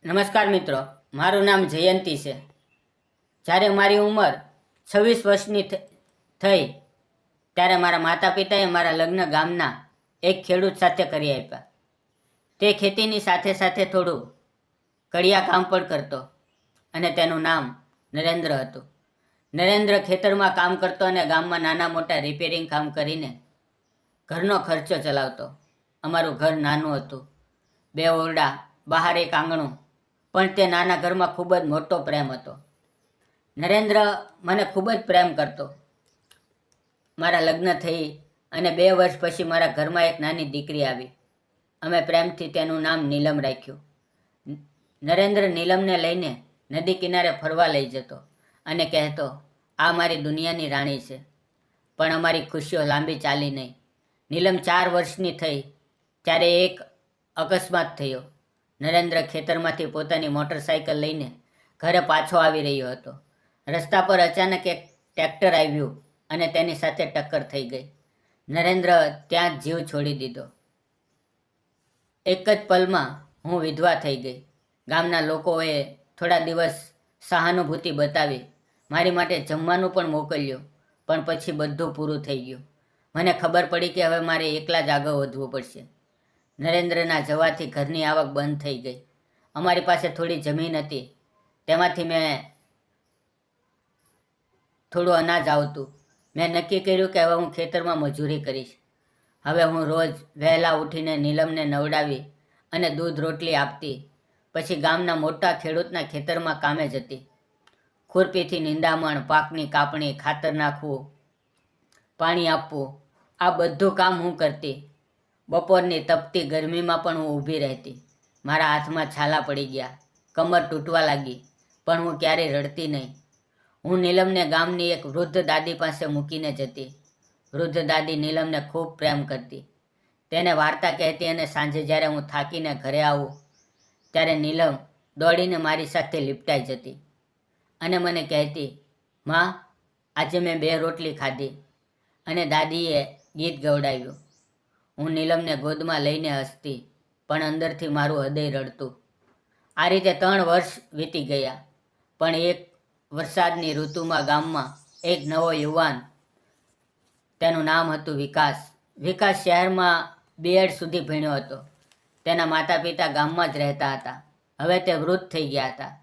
નમસ્કાર મિત્રો, મારું નામ જયંતી છે. જ્યારે મારી ઉંમર 26 વર્ષની થઈ ત્યારે મારા માતા પિતાએ મારા લગ્ન ગામના એક ખેડૂત સાથે કરી આપ્યા. તે ખેતીની સાથે સાથે થોડું કડિયા કામ પણ કરતો અને તેનું નામ નરેન્દ્ર હતું. નરેન્દ્ર ખેતરમાં કામ કરતો અને ગામમાં નાના મોટા રિપેરિંગ કામ કરીને ઘરનો ખર્ચો ચલાવતો. અમારું ઘર નાનું હતું, 2 ઓરડા, બહાર એક આંગણું, પણ તે નાના ઘરમાં ખૂબ જ મોટો પ્રેમ હતો. નરેન્દ્ર મને ખૂબ જ પ્રેમ કરતો. મારા લગ્ન થઈ અને 2 વર્ષ પછી મારા ઘરમાં એક નાની દીકરી આવી. અમે પ્રેમથી તેનું નામ નીલમ રાખ્યું. નરેન્દ્ર નીલમને લઈને નદી કિનારે ફરવા લઈ જતો અને કહેતો, આ મારી દુનિયાની રાણી છે. પણ અમારી ખુશીઓ લાંબી ચાલી નહીં. નીલમ 4 વર્ષની થઈ ત્યારે એક અકસ્માત થયો. નરેન્દ્ર ખેતરમાંથી પોતાની મોટરસાઇકલ લઈને ઘરે પાછો આવી રહ્યો હતો. રસ્તા પર અચાનક એક ટ્રેક્ટર આવ્યું અને તેની સાથે ટક્કર થઈ ગઈ. નરેન્દ્ર ત્યાં જ જીવ છોડી દીધો. એક જ પલમાં હું વિધવા થઈ ગઈ. ગામના લોકોએ થોડા દિવસ સહાનુભૂતિ બતાવી, મારી માટે જમવાનું પણ મોકલ્યું, પણ પછી બધું પૂરું થઈ ગયું. મને ખબર પડી કે હવે મારે એકલા જ આગળ વધવું પડશે. નરેન્દ્રના જવાથી ઘરની આવક બંધ થઈ ગઈ. અમારી પાસે થોડી જમીન હતી, તેમાંથી મેં થોડું અનાજ આવતું. મેં નક્કી કર્યું કે હવે હું ખેતરમાં મજૂરી કરીશ. હવે હું રોજ વહેલા ઉઠીને નીલમને નવડાવી અને દૂધ રોટલી આપતી. પછી ગામના મોટા ખેડૂતના ખેતરમાં કામે જતી. ખુરપીથી નિંદામણ, પાકની કાપણી, ખાતર નાખવું, પાણી આપવું, આ બધું કામ હું કરતી. બપોરની તપતી ગરમીમાં પણ હું ઊભી રહેતી. મારા હાથમાં છાલા પડી ગયા, કમર તૂટવા લાગી, પણ હું ક્યારેય રડતી નહીં. હું નીલમને ગામની એક વૃદ્ધ દાદી પાસે મૂકીને જતી. વૃદ્ધ દાદી નીલમને ખૂબ પ્રેમ કરતી, તેને વાર્તા કહેતી અને સાંજે જ્યારે હું થાકીને ઘરે આવું ત્યારે નીલમ દોડીને મારી સાથે લીપટાઈ જતી અને મને કહેતી, માં, આજે મેં 2 રોટલી ખાધી. અને દાદીએ ગીત ગવડાવ્યું. હું નીલમને ગોદમાં લઈને હસતી, પણ અંદરથી મારું હૃદય રડતું. આ રીતે 3 વર્ષ વીતી ગયા. પણ એક વરસાદની ઋતુમાં ગામમાં એક નવો યુવાન, તેનું નામ હતું વિકાસ. વિકાસ શહેરમાં B.Ed સુધી ભણ્યો હતો. તેના માતા પિતા ગામમાં જ રહેતા હતા. હવે તે વૃદ્ધ થઈ ગયા હતા,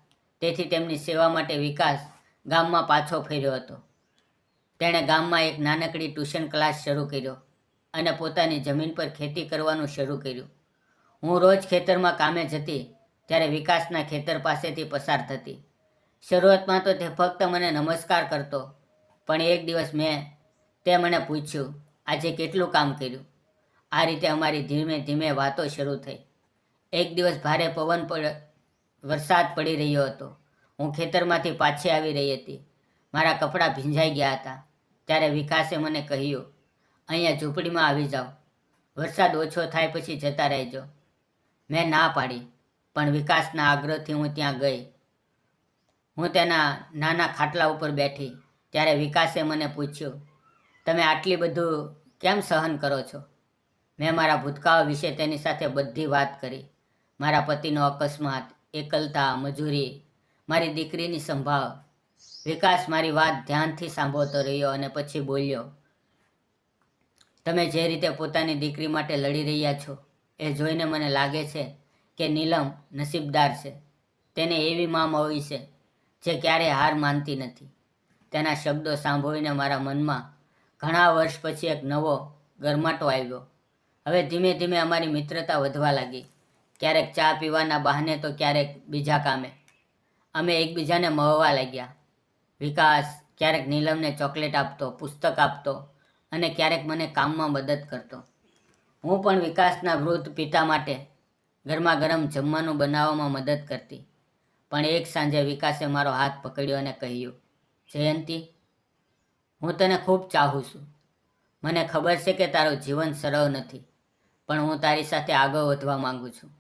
તેથી તેમની સેવા માટે વિકાસ ગામમાં પાછો ફર્યો હતો. તેણે ગામમાં એક નાનકડી ટ્યુશન ક્લાસ શરૂ કર્યો અને પોતાની જમીન પર ખેતી કરવાનું શરૂ કર્યું. હું રોજ ખેતરમાં કામે જતી ત્યારે વિકાસના ખેતર પાસેથી પસાર થતી. શરૂઆતમાં તો તે ફક્ત મને નમસ્કાર કરતો, પણ એક દિવસ તે મને પૂછ્યું, આજે કેટલું કામ કર્યું? આ રીતે અમારી ધીમે ધીમે વાતો શરૂ થઈ. એક દિવસ ભારે વરસાદ પડી રહ્યો હતો. હું ખેતરમાંથી પાછી આવી રહી હતી. મારા કપડાં ભીંજાઈ ગયા હતા. ત્યારે વિકાસે મને કહ્યું, અહીંયા ઝૂંપડીમાં આવી જાઓ, વરસાદ ઓછો થાય પછી જતા રહેજો. મેં ના પાડી, પણ વિકાસના આગ્રહથી હું ત્યાં ગઈ. હું તેના નાના ખાટલા ઉપર બેઠી ત્યારે વિકાસે મને પૂછ્યું, તમે આટલી બધું કેમ સહન કરો છો? મેં મારા ભૂતકાળ વિશે તેની સાથે બધી વાત કરી. મારા પતિનો અકસ્માત, એકલતા, મજૂરી, મારી દીકરીની સંભાળ. વિકાસ મારી વાત ધ્યાનથી સાંભળતો રહ્યો અને પછી બોલ્યો, તમે જે રીતે પોતાની દીકરી માટે લડી રહ્યા છો એ જોઈને મને લાગે છે કે નીલમ નસીબદાર છે. તેને એવી માં મળી છે જે ક્યારેય હાર માનતી નથી. તેના શબ્દો સાંભળીને મારા મનમાં ઘણા વર્ષ પછી એક નવો ગરમાટો આવ્યો. હવે ધીમે ધીમે અમારી મિત્રતા વધવા લાગી. ક્યારેક ચા પીવાના બહાને તો ક્યારેક બીજા કામે અમે એકબીજાને મળવા લાગ્યા. વિકાસ ક્યારેક નીલમને ચોકલેટ આપતો, પુસ્તક આપતો અને ક્યારેક મને કામમાં મદદ કરતો. હું પણ વિકાસના વૃદ્ધ પિતા માટે ગરમા ગરમ જમવાનું બનાવવામાં મદદ કરતી. પણ એક સાંજે વિકાસે મારો હાથ પકડ્યો અને કહ્યું, જયંતી, હું તને ખૂબ ચાહું છું. મને ખબર છે કે તારું જીવન સરળ નથી, પણ હું તારી સાથે આગળ વધવા માંગુ છું.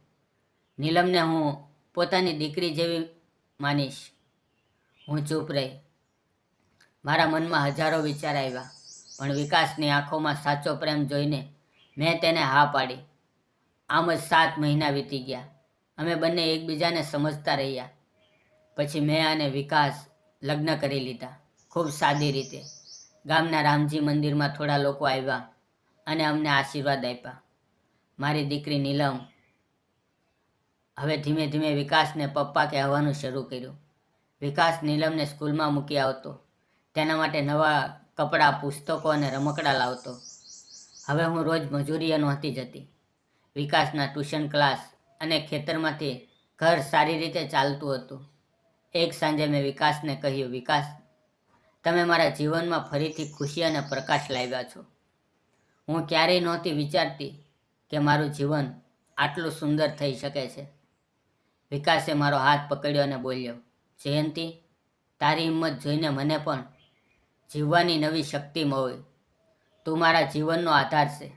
નીલમને હું પોતાની દીકરી જેવી માનીશ. હું ચૂપ રહી. મારા મનમાં હજારો વિચાર આવ્યા, પણ વિકાસની આંખોમાં સાચો પ્રેમ જોઈને મેં તેને હા પાડી. આમ જ 7 મહિના વીતી ગયા. અમે બંને એકબીજાને સમજતા રહ્યા. પછી મેં અને વિકાસ લગ્ન કરી લીધા, ખૂબ સાદી રીતે. ગામના રામજી મંદિરમાં થોડા લોકો આવ્યા અને અમને આશીર્વાદ આપ્યા. મારી દીકરી નીલમ હવે ધીમે ધીમે વિકાસને પપ્પા કહેવાનું શરૂ કર્યું. વિકાસ નીલમને સ્કૂલમાં મૂકી આવતો, તેના માટે નવા કપડાં, પુસ્તકો અને રમકડાં લાવતો. હવે હું રોજ મજૂરીએ નહોતી જતી. વિકાસના ટ્યુશન ક્લાસ અને ખેતરમાંથી ઘર સારી રીતે ચાલતું હતું. એક સાંજે મેં વિકાસને કહ્યું, વિકાસ, તમે મારા જીવનમાં ફરીથી ખુશી અને પ્રકાશ લાવ્યા છો. હું ક્યારેય નહોતી વિચારતી કે મારું જીવન આટલું સુંદર થઈ શકે છે. વિકાસે મારો હાથ પકડ્યો અને બોલ્યો, જયંતી, તારી હિંમત જોઈને મને પણ જીવવાની નવી શક્તિ મળી. તું મારા જીવનનો આધાર છે.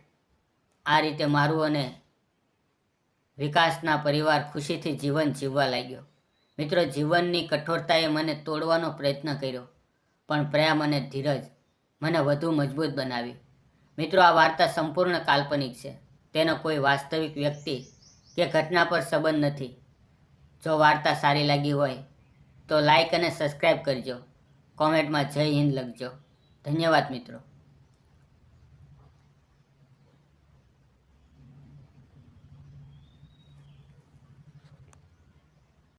આ રીતે મારું અને વિકાસના પરિવાર ખુશીથી જીવન જીવવા લાગ્યો. મિત્રો, જીવનની કઠોરતાએ મને તોડવાનો પ્રયત્ન કર્યો, પણ પ્રેમ અને ધીરજ મને વધુ મજબૂત બનાવી. મિત્રો, આ વાર્તા સંપૂર્ણ કાલ્પનિક છે. તેનો કોઈ વાસ્તવિક વ્યક્તિ કે ઘટના પર સંબંધ નથી. જો વાર્તા સારી લાગી હોય તો લાઈક અને સબસ્ક્રાઈબ કરજો. કોમેન્ટમાં જય હિન્દ લખજો. ધન્યવાદ મિત્રો.